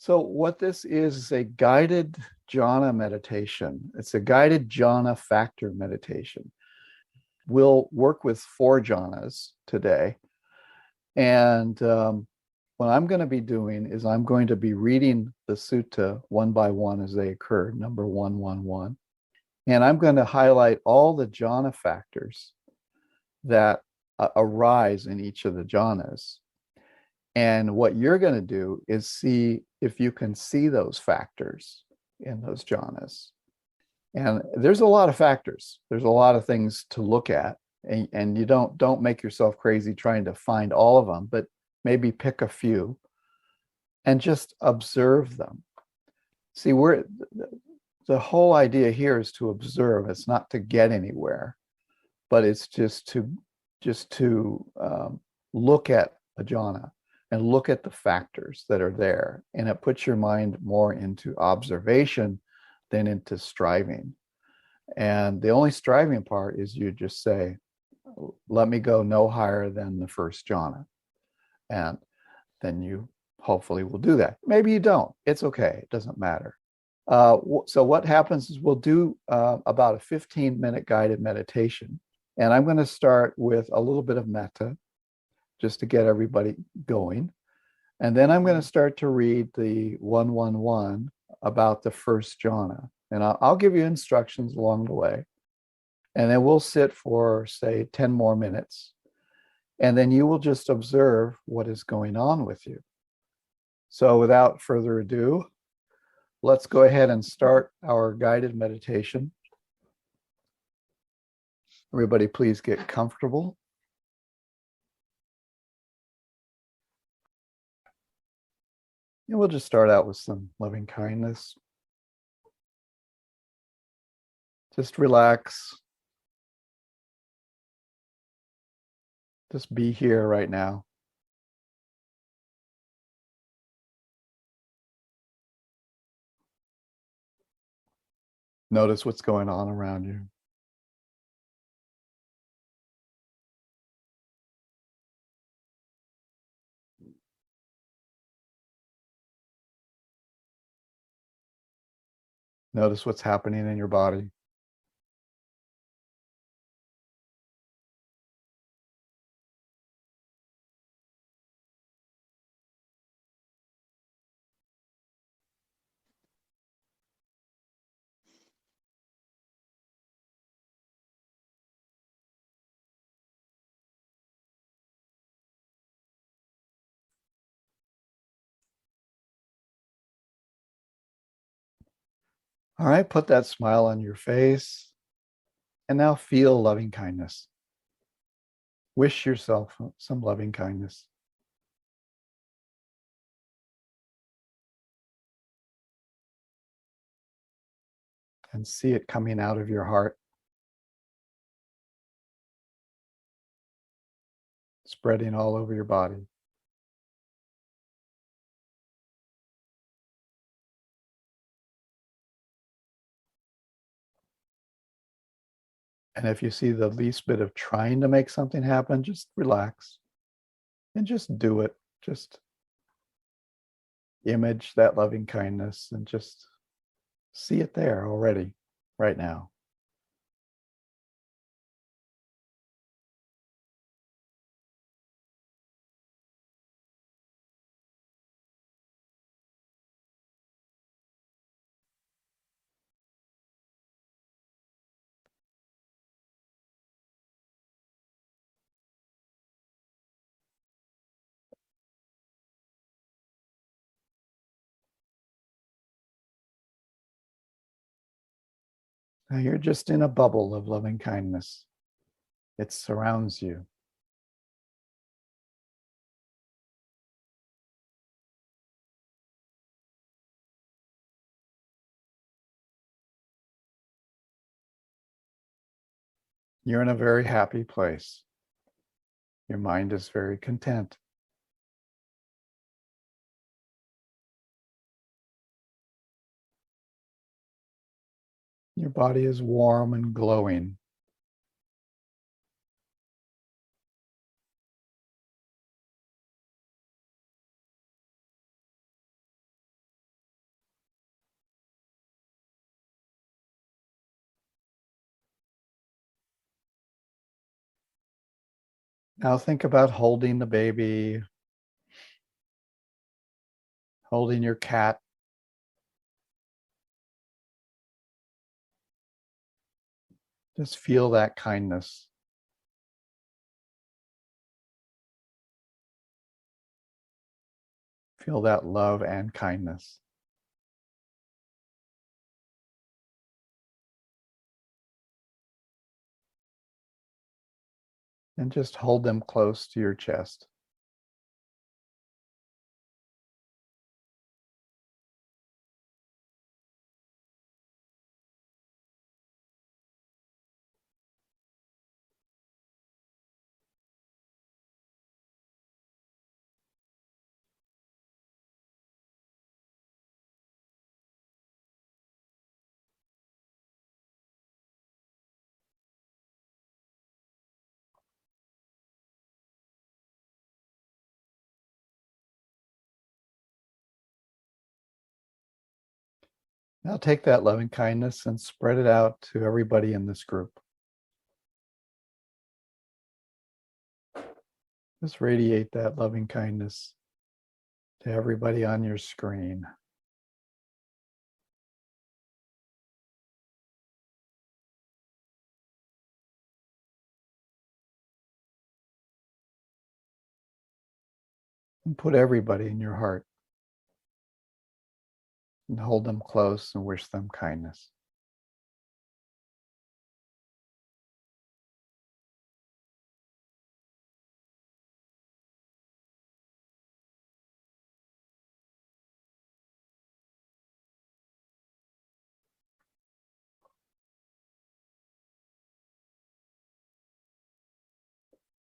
So what this is a guided jhana meditation. It's a guided jhana factor meditation. We'll work with 4 jhanas today. And what I'm going to be doing is I'm going to be reading the sutta one by one as they occur, number 111. And I'm going to highlight all the jhana factors that arise in each of the jhanas. And what you're going to do is see if you can see those factors in those jhanas. And there's a lot of factors. There's a lot of things to look at. And you don't make yourself crazy trying to find all of them, but maybe pick a few and just observe them. See, the whole idea here is to observe. It's not to get anywhere, but it's just to look at a jhana and look at the factors that are there. And it puts your mind more into observation than into striving. And the only striving part is you just say, let me go no higher than the first jhana. And then you hopefully will do that. Maybe you don't. It's okay. It doesn't matter. So what happens is we'll do about a 15-minute guided meditation. And I'm going to start with a little bit of metta, just to get everybody going. And then I'm going to start to read the 111 about the first jhana. And I'll give you instructions along the way. And then we'll sit for, say, 10 more minutes. And then you will just observe what is going on with you. So without further ado, let's go ahead and start our guided meditation. Everybody, please get comfortable. And we'll just start out with some loving kindness. Just relax. Just be here right now. Notice what's going on around you. Notice what's happening in your body. All right, put that smile on your face. And now feel loving kindness. Wish yourself some loving kindness. And see it coming out of your heart, spreading all over your body. And if you see the least bit of trying to make something happen, just relax and just do it. Just image that loving kindness and just see it there already, right now. Now you're just in a bubble of loving kindness. It surrounds you. You're in a very happy place. Your mind is very content. Your body is warm and glowing. Now think about holding the baby, holding your cat. Just feel that kindness. Feel that love and kindness. And just hold them close to your chest. Now take that loving kindness and spread it out to everybody in this group. Just radiate that loving kindness to everybody on your screen. And put everybody in your heart. And hold them close and wish them kindness.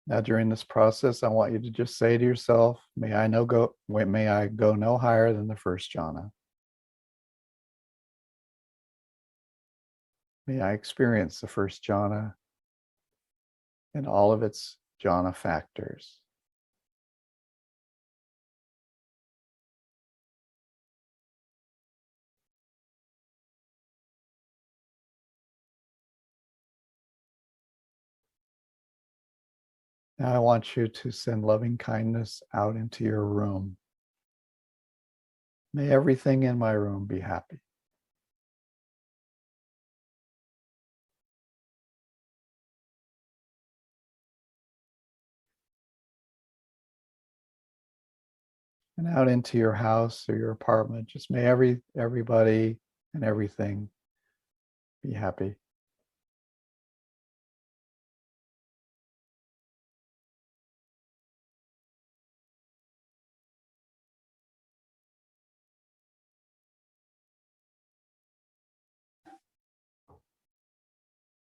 Now, during this process, I want you to just say to yourself, may I go no higher than the first jhana. May I experience the first jhana and all of its jhana factors. Now I want you to send loving kindness out into your room. May everything in my room be happy. And out into your house or your apartment, just may everybody and everything be happy.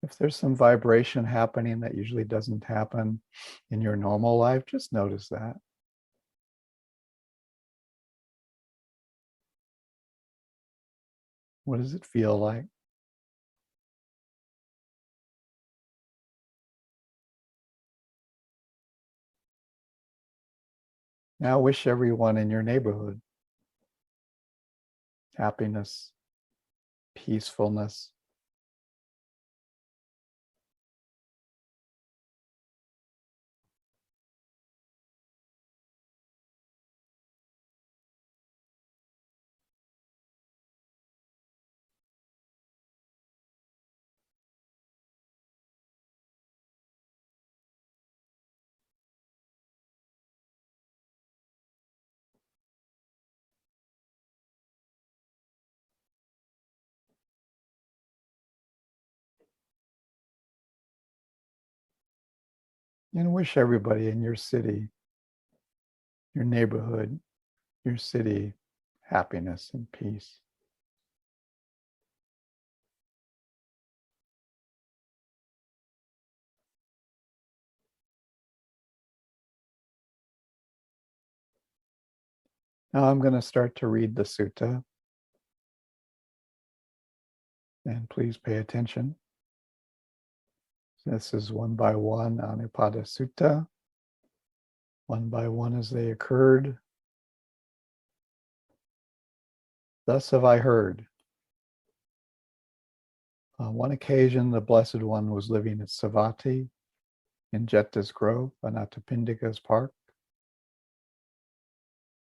If there's some vibration happening that usually doesn't happen in your normal life, just notice that. What does it feel like? Now wish everyone in your neighborhood happiness, peacefulness. And wish everybody in your city, your neighborhood, your city, happiness and peace. Now I'm going to start to read the sutta. And please pay attention. This is one by one, Anupada Sutta, one by one as they occurred. Thus have I heard. On one occasion, the Blessed One was living at Savatthi in Jeta's grove, Anathapindika's park.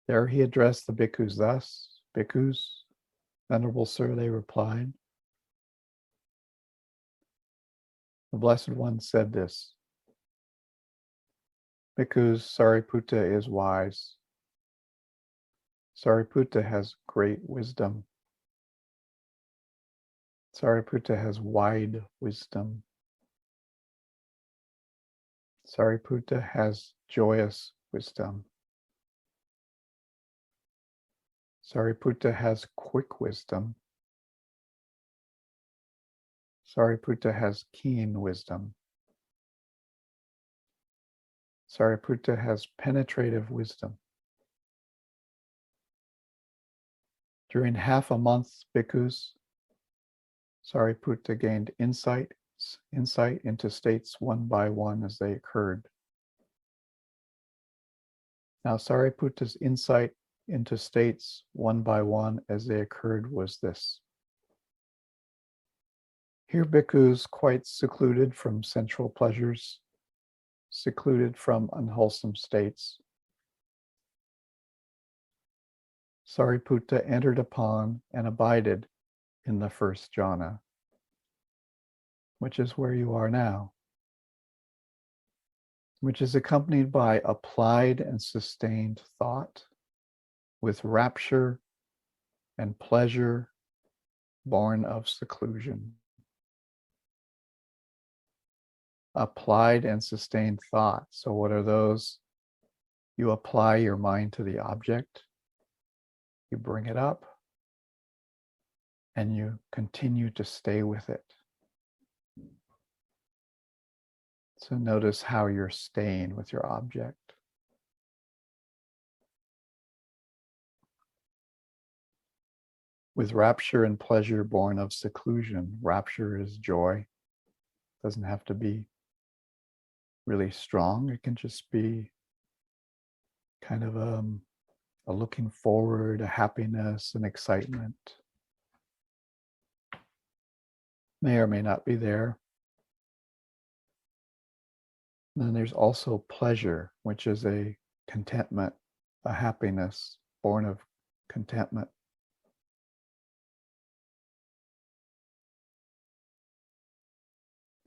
There he addressed the bhikkhus thus, "Bhikkhus, Venerable Sir," they replied. The Blessed One said this, "Bhikkhus, Sariputta is wise. Sariputta has great wisdom. Sariputta has wide wisdom. Sariputta has joyous wisdom. Sariputta has quick wisdom. Sariputta has keen wisdom. Sariputta has penetrative wisdom. During half a month, bhikkhus, Sariputta gained insight into states one by one as they occurred. Now, Sariputta's insight into states one by one as they occurred was this. Here, bhikkhus, quite secluded from sensual pleasures, secluded from unwholesome states, Sariputta entered upon and abided in the first jhana, which is where you are now, which is accompanied by applied and sustained thought with rapture and pleasure born of seclusion. Applied and sustained thought. So what are those? You apply your mind to the object, you bring it up, and you continue to stay with it. So notice how you're staying with your object. With rapture and pleasure born of seclusion. Rapture is joy. Doesn't have to be really strong. It can just be kind of a looking forward, a happiness, an excitement. May or may not be there. And then there's also pleasure, which is a contentment, a happiness born of contentment.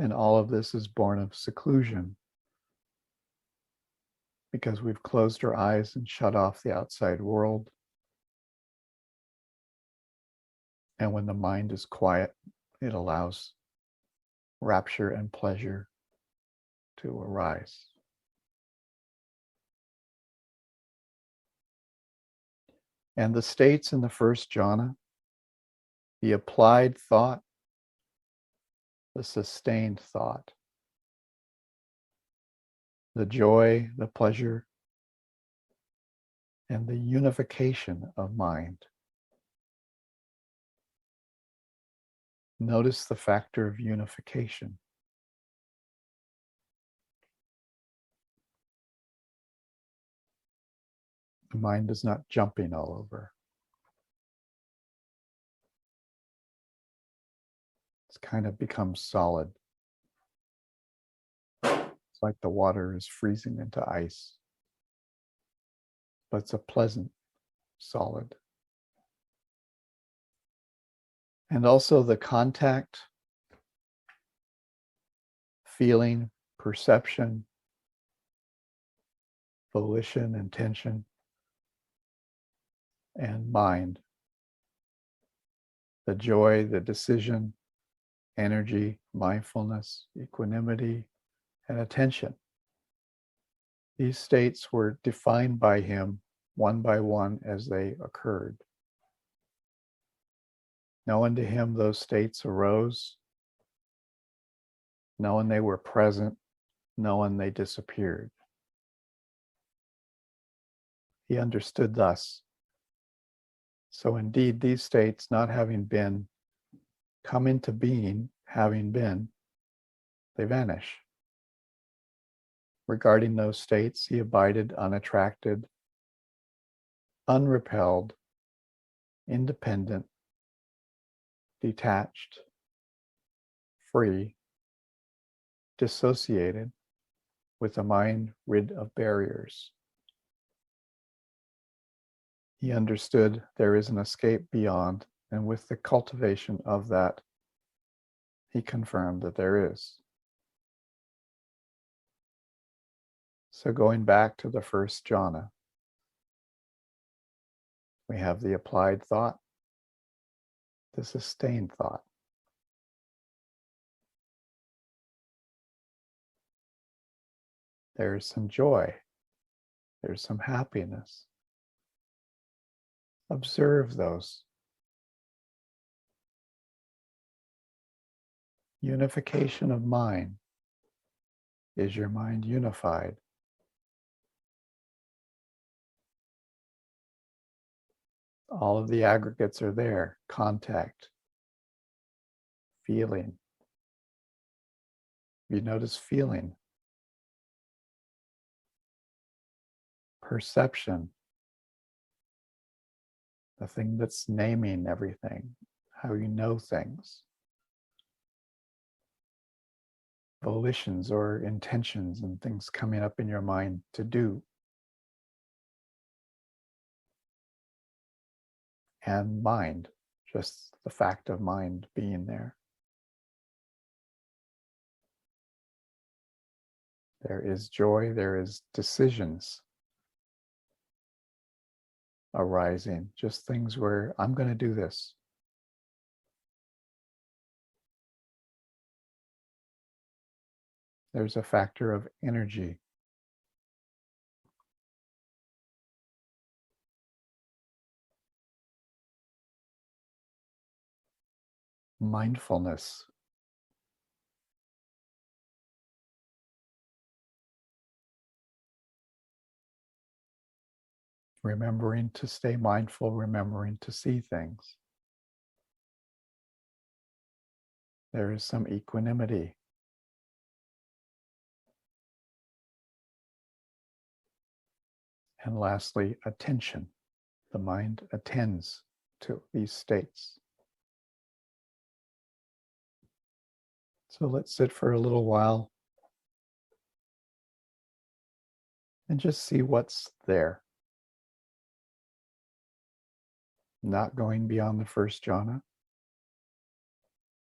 And all of this is born of seclusion, because we've closed our eyes and shut off the outside world. And when the mind is quiet, it allows rapture and pleasure to arise. And the states in the first jhana, the applied thought, the sustained thought, the joy, the pleasure, and the unification of mind. Notice the factor of unification. The mind is not jumping all over. It's kind of becomes solid. It's like the water is freezing into ice. But it's a pleasant solid. And also the contact, feeling, perception, volition, intention, and mind. The joy, the decision, energy, mindfulness, equanimity, and attention. These states were defined by him one by one as they occurred. Now unto him those states arose, knowing they were present, knowing they disappeared. He understood thus. So indeed, these states, not having been, come into being, having been, they vanish. Regarding those states, he abided unattracted, unrepelled, independent, detached, free, dissociated, with a mind rid of barriers. He understood there is an escape beyond, and with the cultivation of that, he confirmed that there is. So going back to the first jhana, we have the applied thought, the sustained thought. There's some joy. There's some happiness. Observe those. Unification of mind. Is your mind unified? All of the aggregates are there. Contact, feeling. You notice feeling, perception, the thing that's naming everything, how you know things, volitions or intentions and things coming up in your mind to do, and mind, just the fact of mind being there. There is joy, there is decisions arising, just things where I'm going to do this. There's a factor of energy. Mindfulness. Remembering to stay mindful, remembering to see things. There is some equanimity. And lastly, attention. The mind attends to these states. So let's sit for a little while and just see what's there. Not going beyond the first jhana,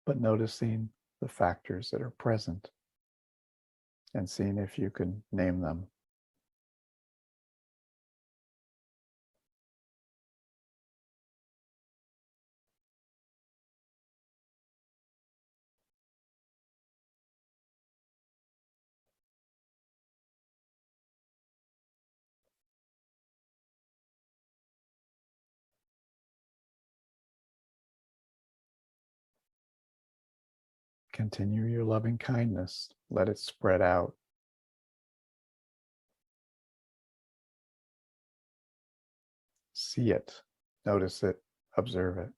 but noticing the factors that are present and seeing if you can name them. Continue your loving kindness. Let it spread out. See it, notice it, observe it.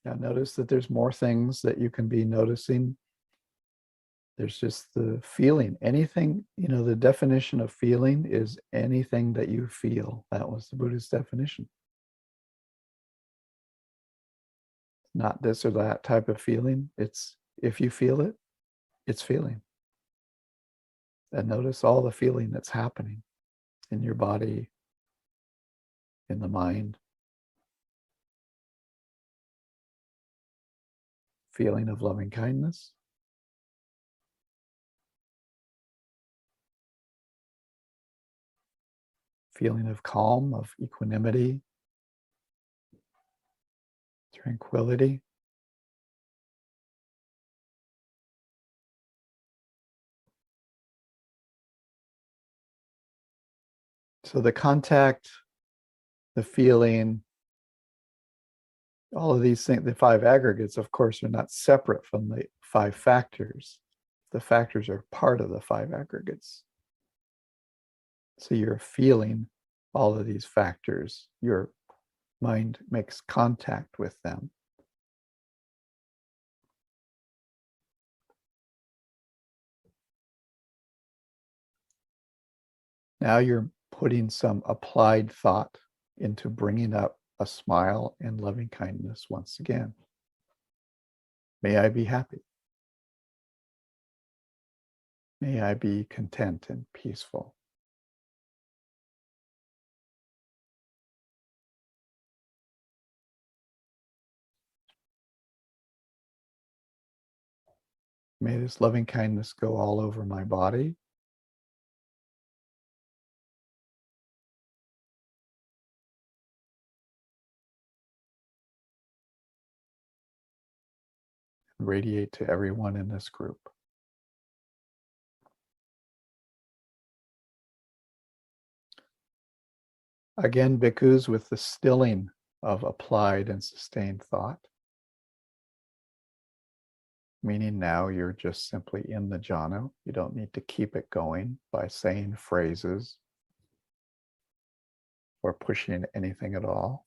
Now notice that there's more things that you can be noticing. There's just the feeling. Anything, the definition of feeling is anything that you feel. That was the Buddhist definition. Not this or that type of feeling. It's if you feel it, it's feeling. And notice all the feeling that's happening in your body, in the mind. Feeling of loving kindness. Feeling of calm, of equanimity, tranquility. So the contact, the feeling, all of these things, the 5 aggregates, of course, are not separate from the 5 factors. The factors are part of the 5 aggregates. So you're feeling all of these factors. Your mind makes contact with them. Now you're putting some applied thought into bringing up a smile and loving kindness once again. May I be happy. May I be content and peaceful. May this loving kindness go all over my body. And radiate to everyone in this group. Again, bhikkhus, with the stilling of applied and sustained thought. Meaning now you're just simply in the jhana. You don't need to keep it going by saying phrases or pushing anything at all.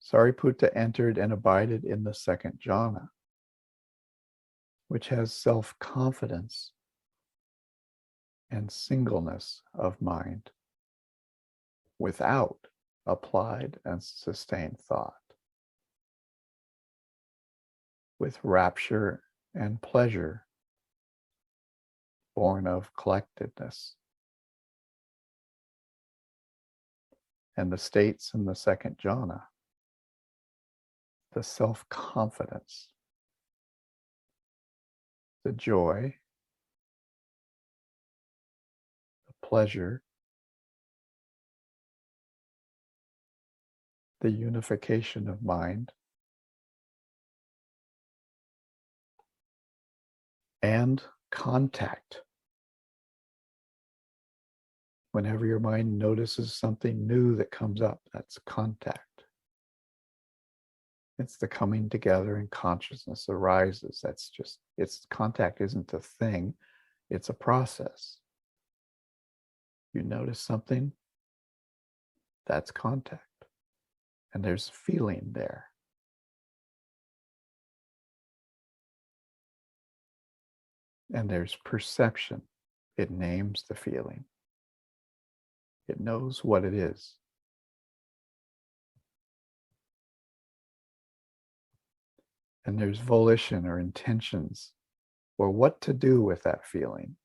Sariputta entered and abided in the 2nd jhana, which has self-confidence and singleness of mind without applied and sustained thought, with rapture and pleasure born of collectedness. And the states in the 2nd jhana, the self-confidence, the joy, the pleasure, the unification of mind, and contact. Whenever your mind notices something new that comes up, that's contact. It's the coming together and consciousness arises. Contact isn't a thing, it's a process. You notice something, that's contact. And there's feeling there. And there's perception. It names the feeling. It knows what it is. And there's volition or intentions or what to do with that feeling.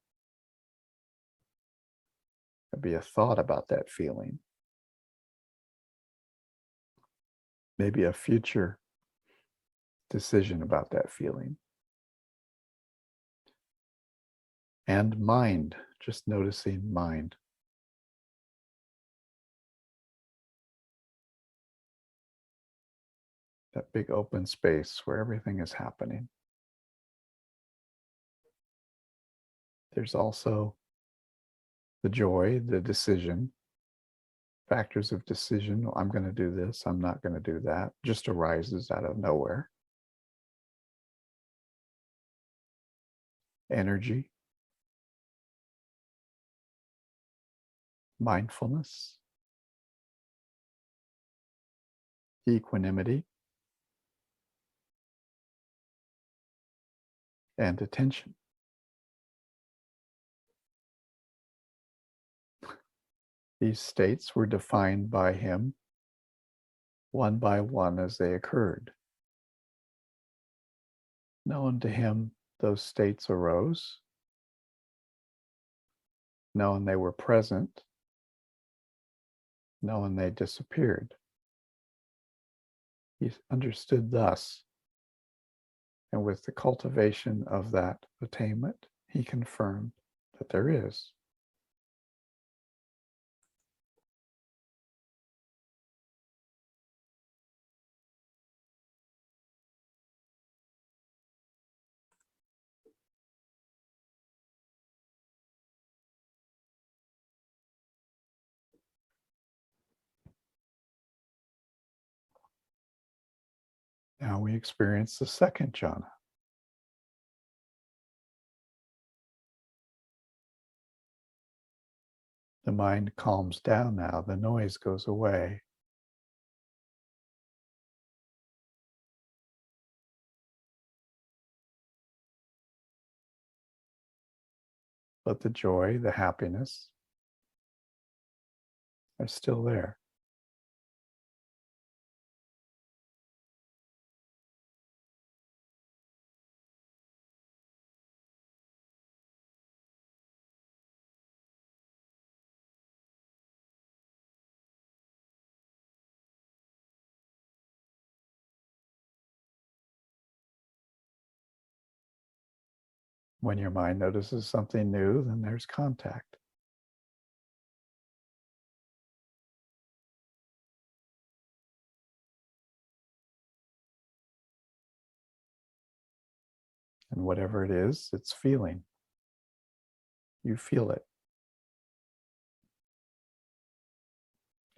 There'd be a thought about that feeling. Maybe a future decision about that feeling. And mind, just noticing mind. That big open space where everything is happening. There's also the joy, the decision, factors of decision. I'm going to do this, I'm not going to do that, just arises out of nowhere. Energy, mindfulness, equanimity, and attention. These states were defined by him one by one as they occurred. Known to him, those states arose. Known they were present. Known they disappeared. He understood thus, and with the cultivation of that attainment, he confirmed that there is. Now we experience the second jhana. The mind calms down now, the noise goes away. But the joy, the happiness are still there. When your mind notices something new, then there's contact. And whatever it is, it's feeling. You feel it.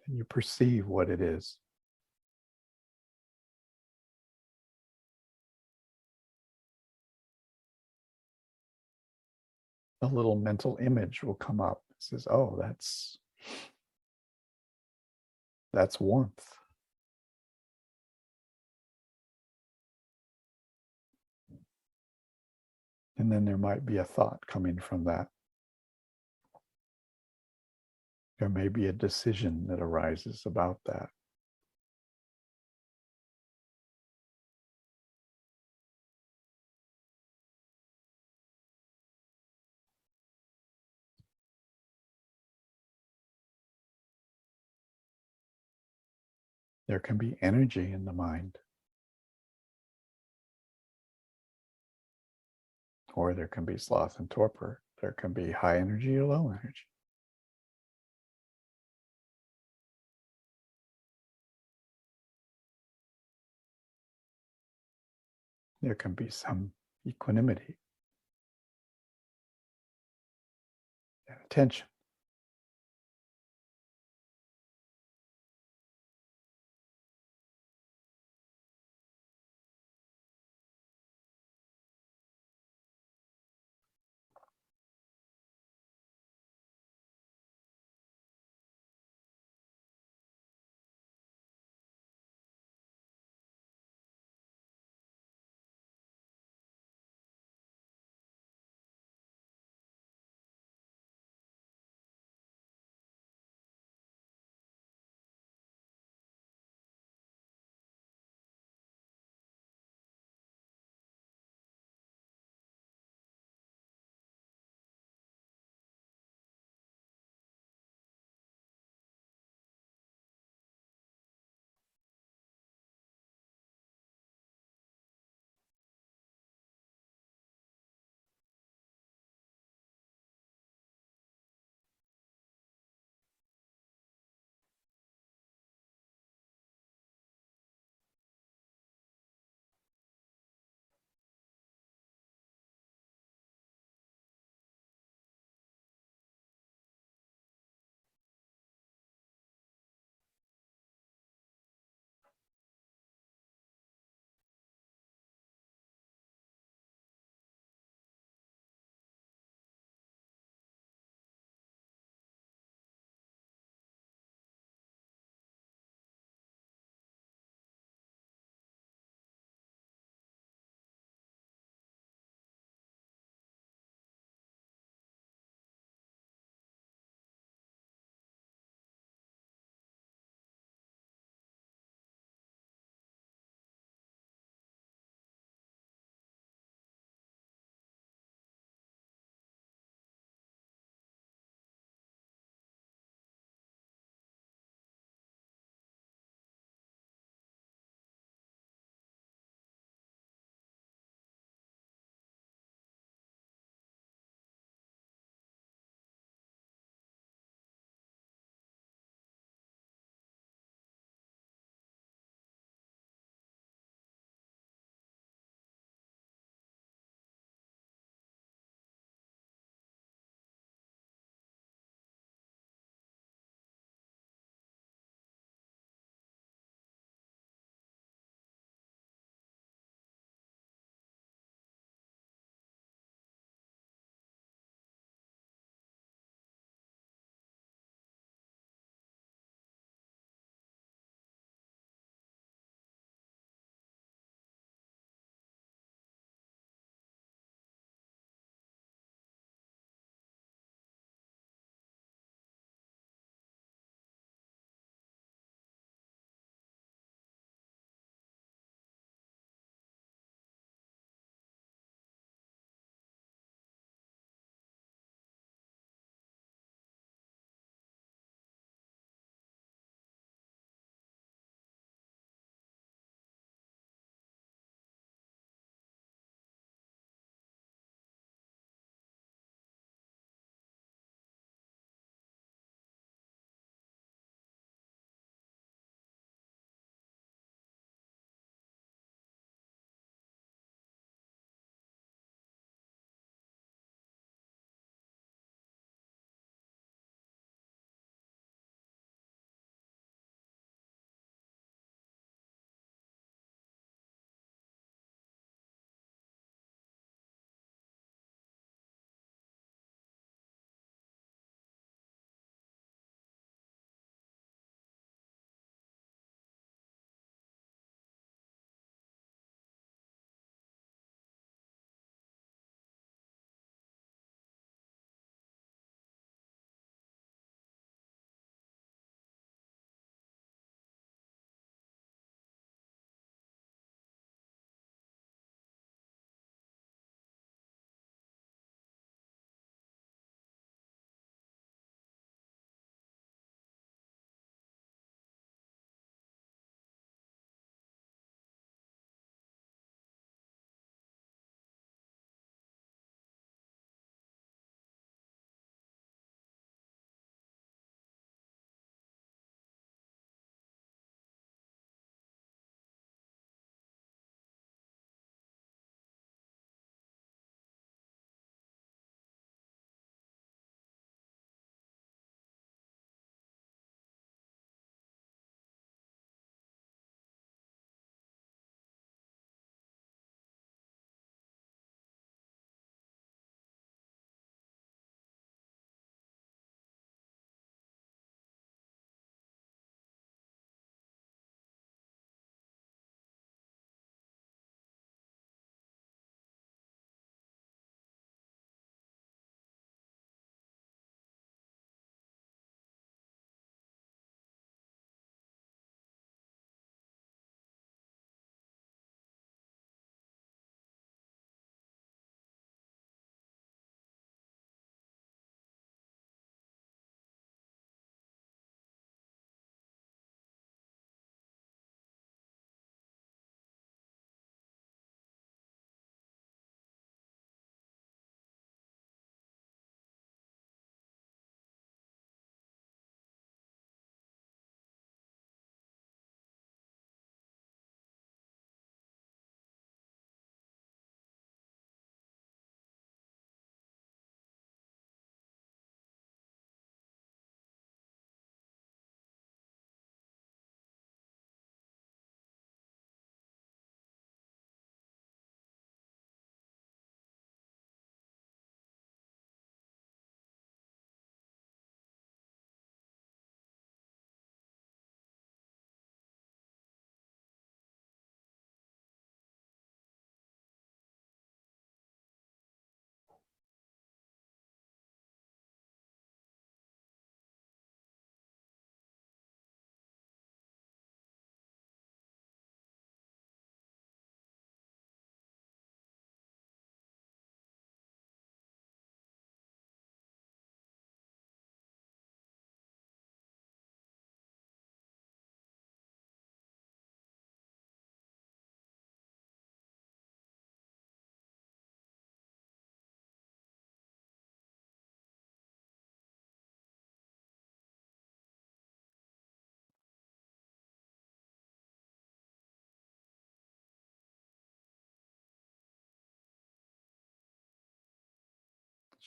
And you perceive what it is. A little mental image will come up. It says, oh, that's warmth. And then there might be a thought coming from that. There may be a decision that arises about that. There can be energy in the mind. Or there can be sloth and torpor. There can be high energy or low energy. There can be some equanimity and attention.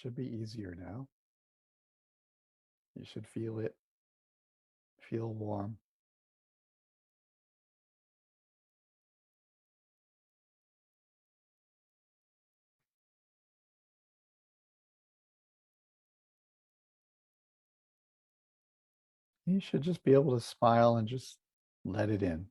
Should be easier now. You should feel it. Feel warm. You should just be able to smile and just let it in.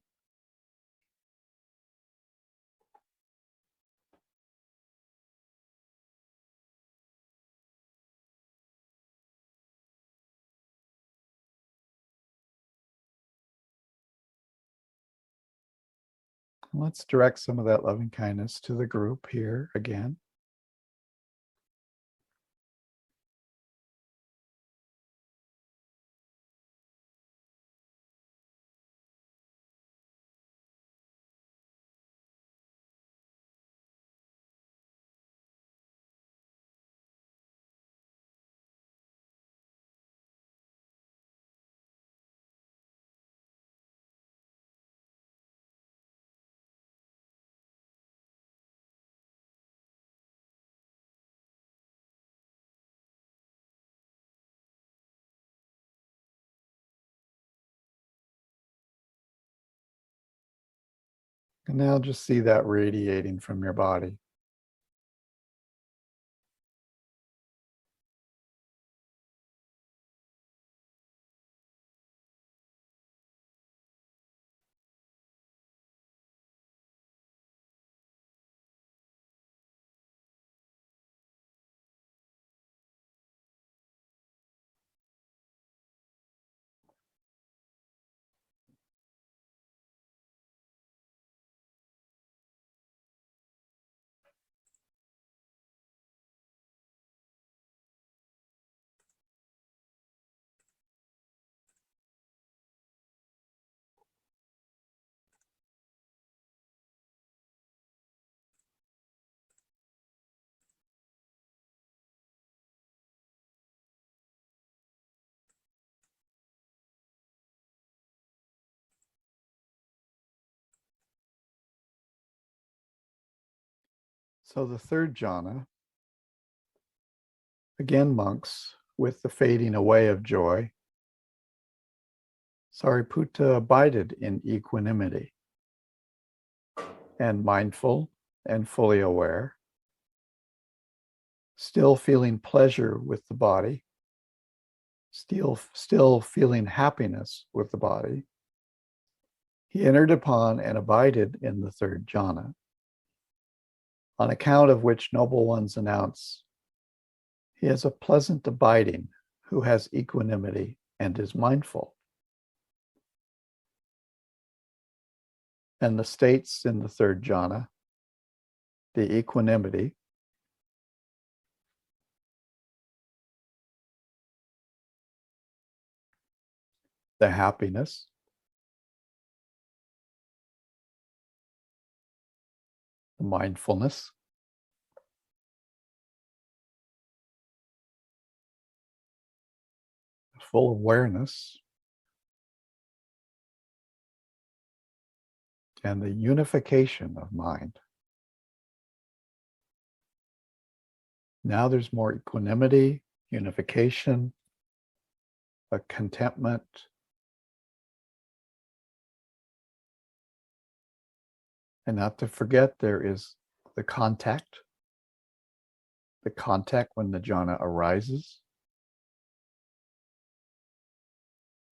Let's direct some of that loving kindness to the group here again. And now just see that radiating from your body. So the third jhana, again, monks, with the fading away of joy, Sariputta abided in equanimity and mindful and fully aware, still feeling pleasure with the body, still feeling happiness with the body. He entered upon and abided in the third jhana, on account of which noble ones announce, he has a pleasant abiding who has equanimity and is mindful. And the states in the third jhana, the equanimity, the happiness, the mindfulness, the full awareness, and the unification of mind. Now there's more equanimity, unification, a contentment, and not to forget there is the contact when the jhana arises,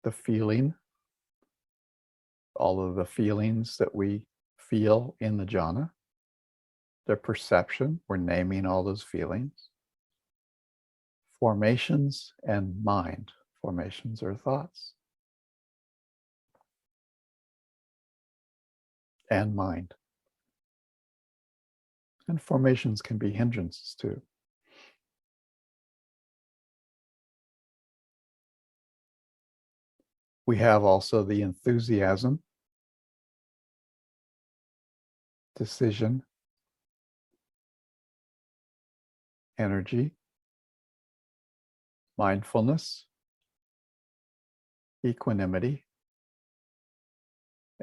the feeling, all of the feelings that we feel in the jhana, the perception, we're naming all those feelings, formations and mind. Formations are thoughts and mind. And formations can be hindrances too. We have also the enthusiasm, decision, energy, mindfulness, equanimity,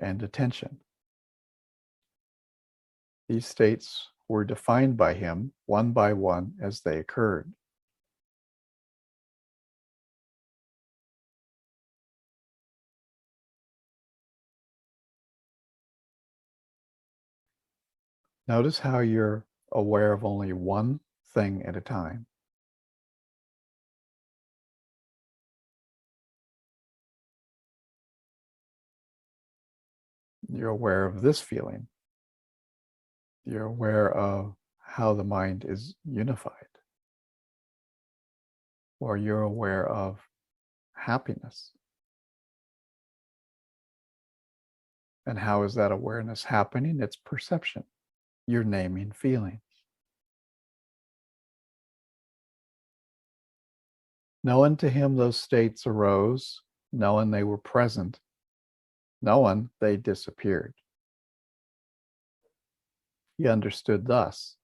and attention. These states were defined by him one by one as they occurred. Notice how you're aware of only one thing at a time. You're aware of this feeling. You're aware of how the mind is unified. Or you're aware of happiness. And how is that awareness happening? It's perception. You're naming feelings. Knowing to him those states arose, knowing they were present, knowing they disappeared. He understood thus.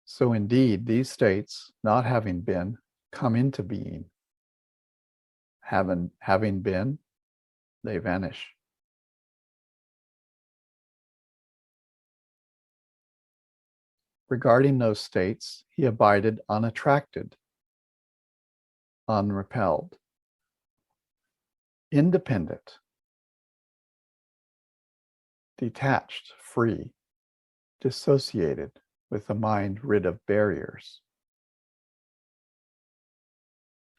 So indeed, these states, not having been, come into being. Having been, they vanish. Regarding those states, he abided unattracted, unrepelled, independent, detached, free, dissociated, with the mind rid of barriers.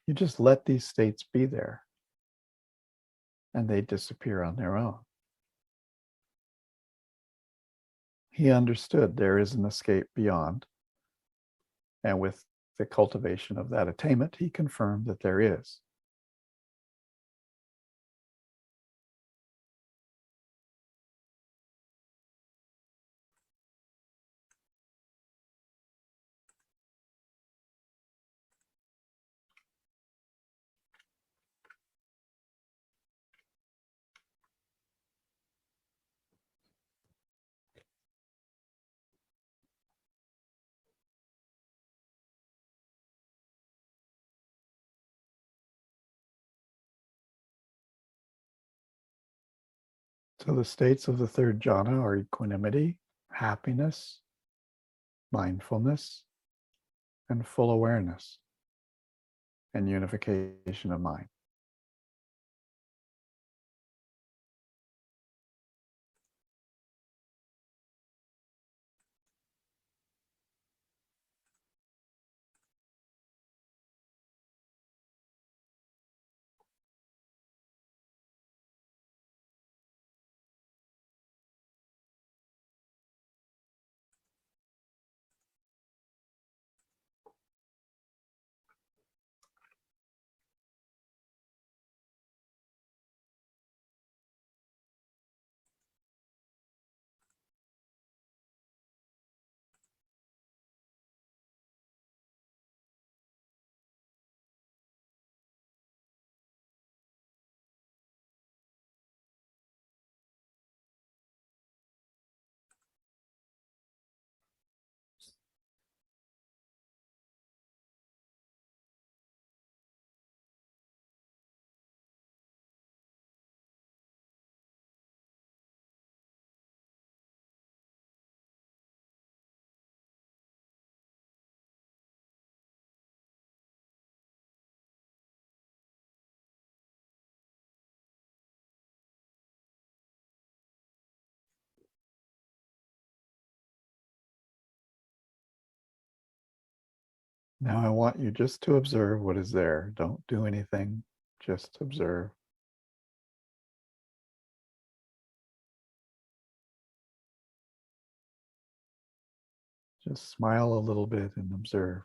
You just let these states be there, and they disappear on their own. He understood there is an escape beyond, and with the cultivation of that attainment, he confirmed that there is. So the states of the third jhana are equanimity, happiness, mindfulness, and full awareness, and unification of mind. Now I want you just to observe what is there. Don't do anything, just observe. Just smile a little bit and observe.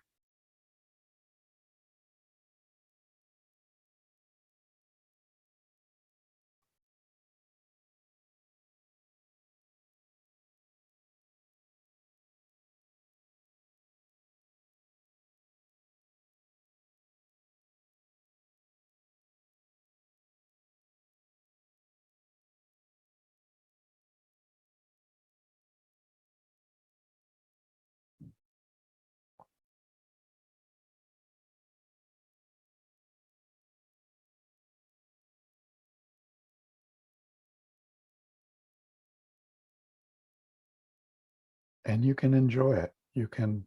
And you can enjoy it. You can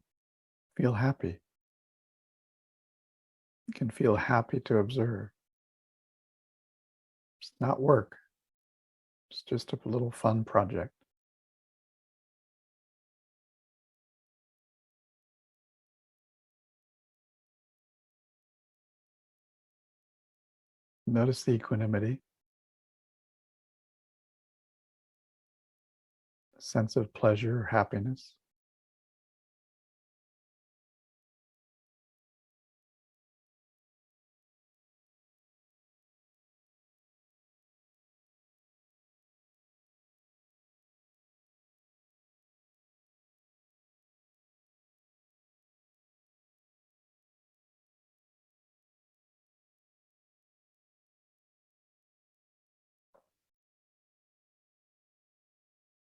feel happy. You can feel happy to observe. It's not work. It's just a little fun project. Notice the equanimity, sense of pleasure or happiness.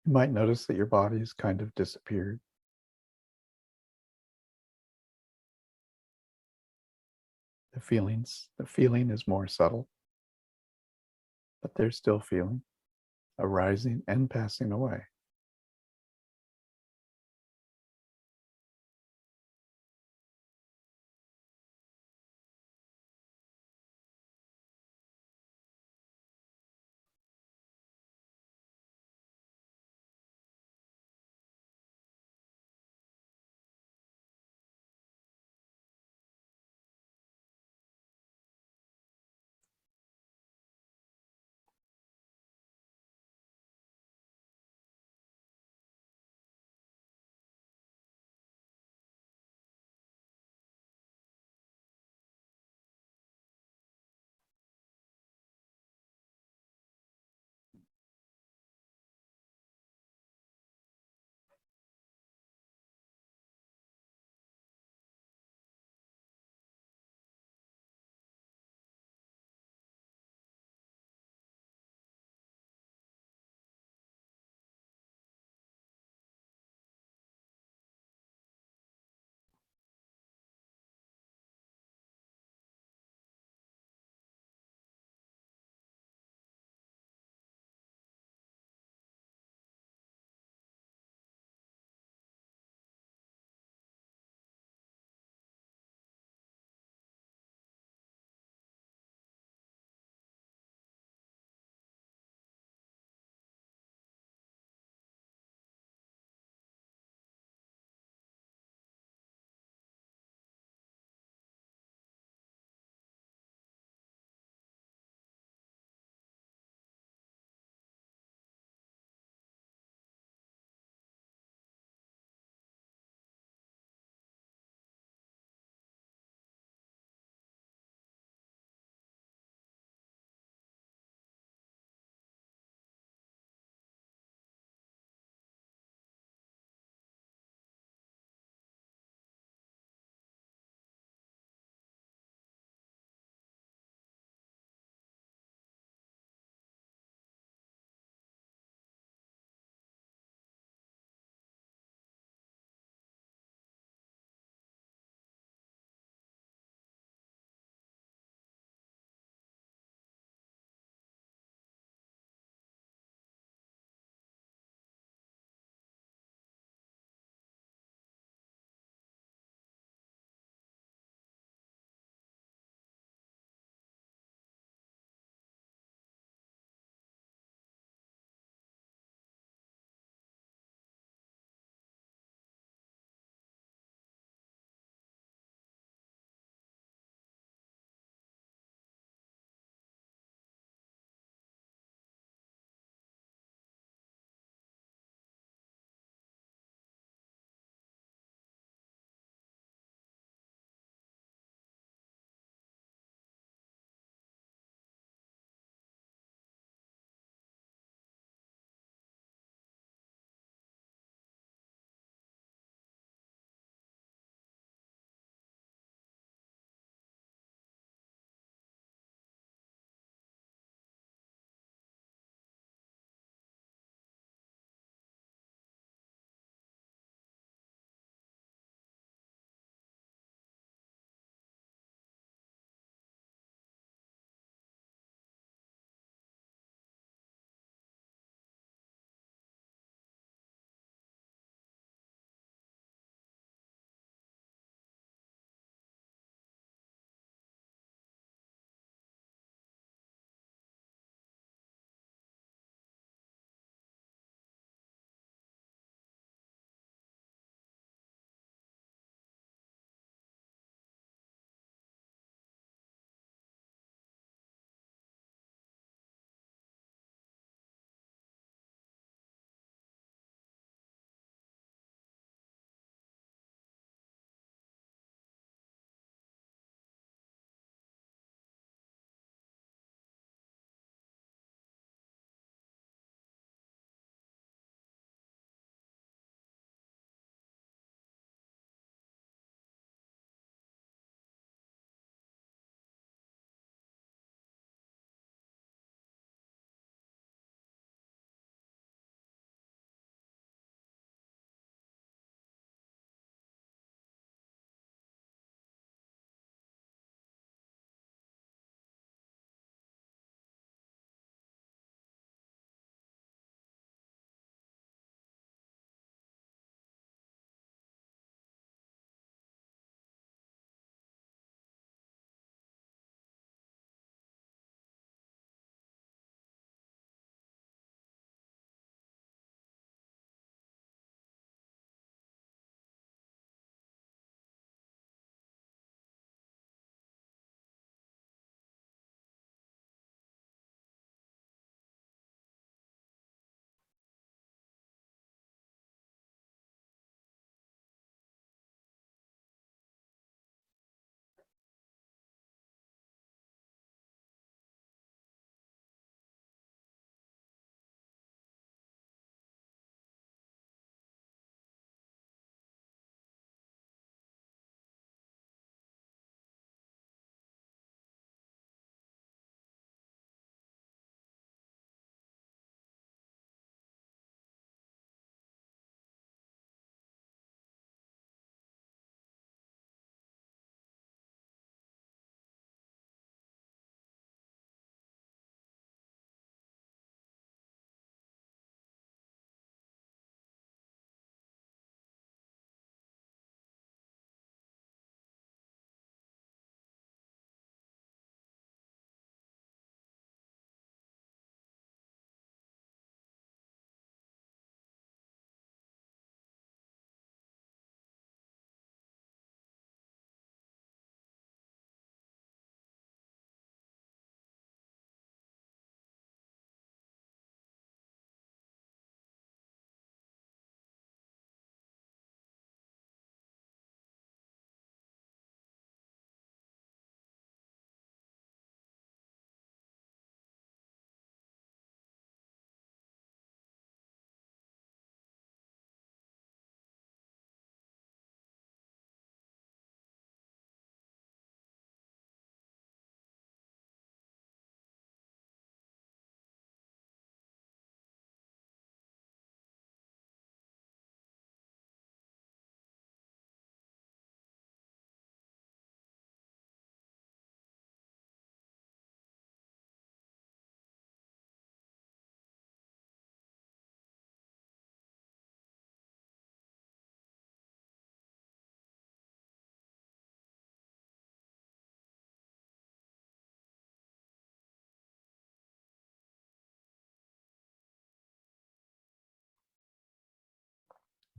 You might notice that your body has kind of disappeared. The feeling is more subtle, but there's still feeling, arising and passing away.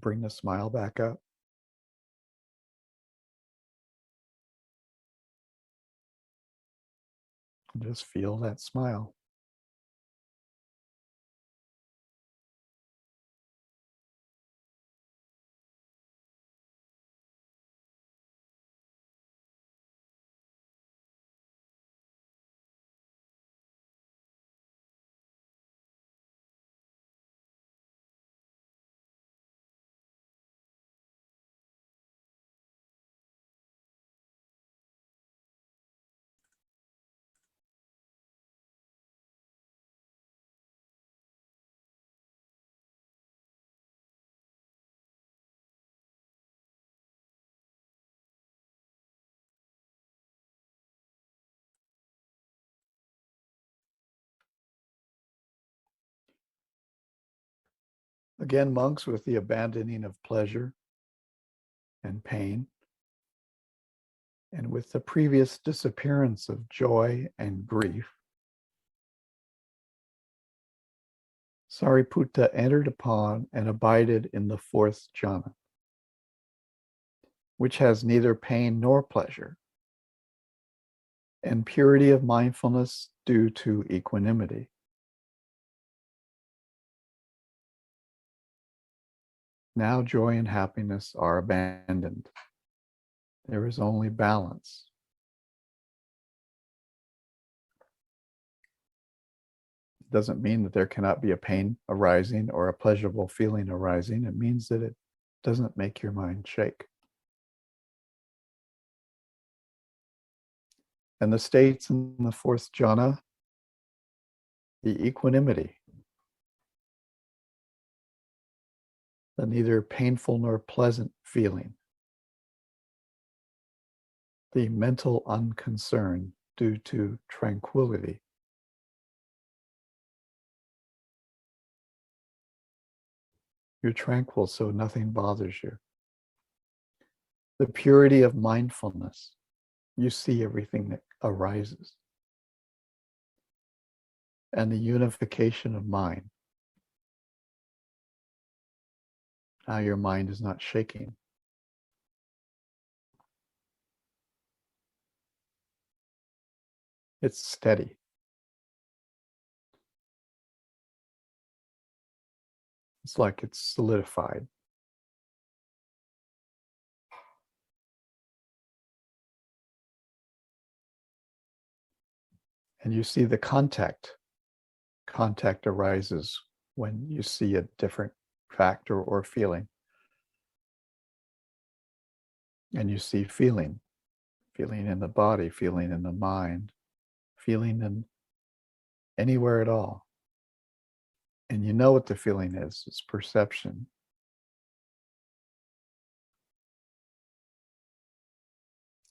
Bring the smile back up. Just feel that smile. Again, monks, with the abandoning of pleasure and pain, and with the previous disappearance of joy and grief, Sariputta entered upon and abided in the fourth jhana, which has neither pain nor pleasure, and purity of mindfulness due to equanimity. Now joy and happiness are abandoned. There is only balance. It doesn't mean that there cannot be a pain arising or a pleasurable feeling arising. It means that it doesn't make your mind shake. And the states in the fourth jhana, the equanimity, the neither painful nor pleasant feeling, the mental unconcern due to tranquility. You're tranquil, so nothing bothers you. The purity of mindfulness. You see everything that arises. And the unification of mind. Now your mind is not shaking. It's steady. It's like it's solidified. And you see the contact. Contact arises when you see a different fact or feeling. And you see feeling. Feeling in the body, feeling in the mind, feeling in anywhere at all. And you know what the feeling is. It's perception.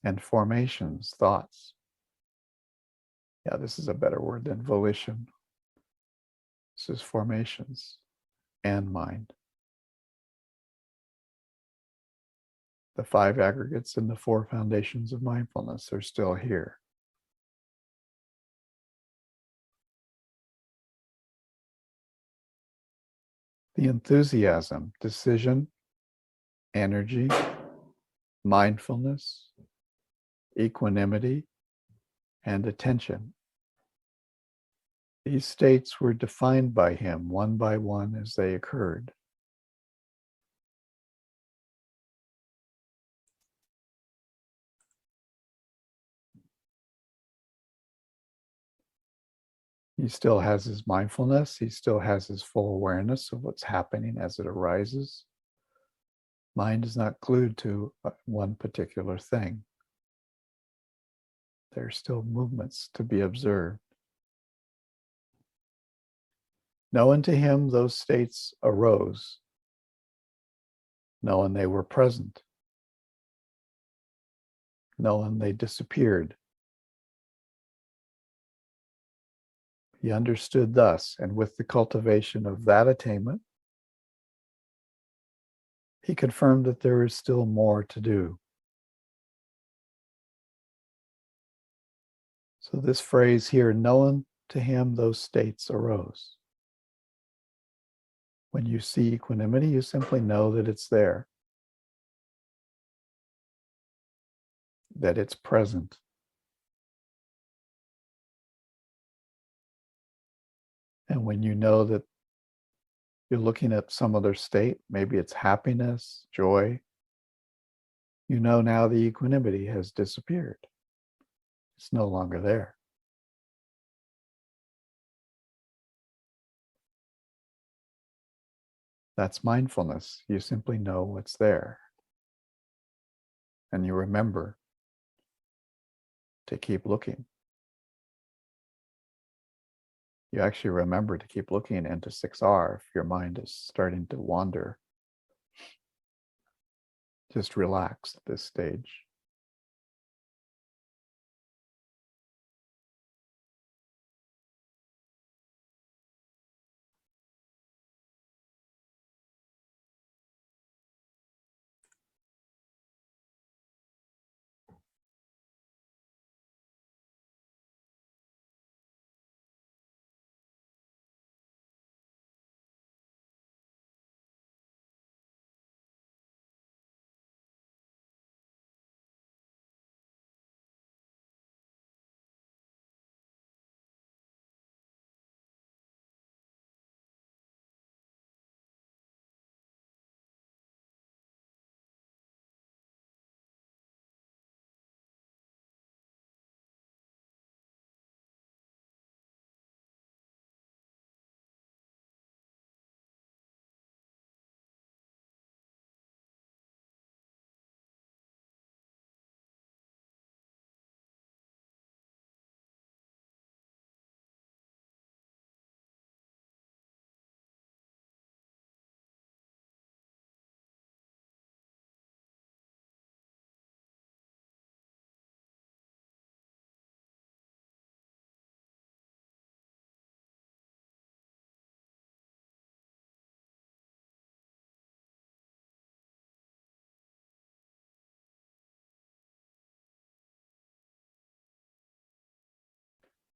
And formations, thoughts. Yeah, this is a better word than volition. This is formations and mind. The 5 aggregates and the 4 foundations of mindfulness are still here. The enthusiasm, decision, energy, mindfulness, equanimity, and attention. These states were defined by him one by one as they occurred. He still has his mindfulness. He still has his full awareness of what's happening as it arises. Mind is not glued to one particular thing. There are still movements to be observed. Knowing to him those states arose, knowing they were present, knowing they disappeared. He understood thus, and with the cultivation of that attainment, he confirmed that there is still more to do. So this phrase here, knowing to him those states arose. When you see equanimity, you simply know that it's there, that it's present. And when you know that you're looking at some other state, maybe it's happiness, joy, you know now the equanimity has disappeared. It's no longer there. That's mindfulness. You simply know what's there. And you remember to keep looking. You actually remember to keep looking into 6R if your mind is starting to wander. Just relax at this stage.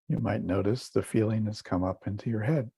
You might notice the feeling has come up into your head.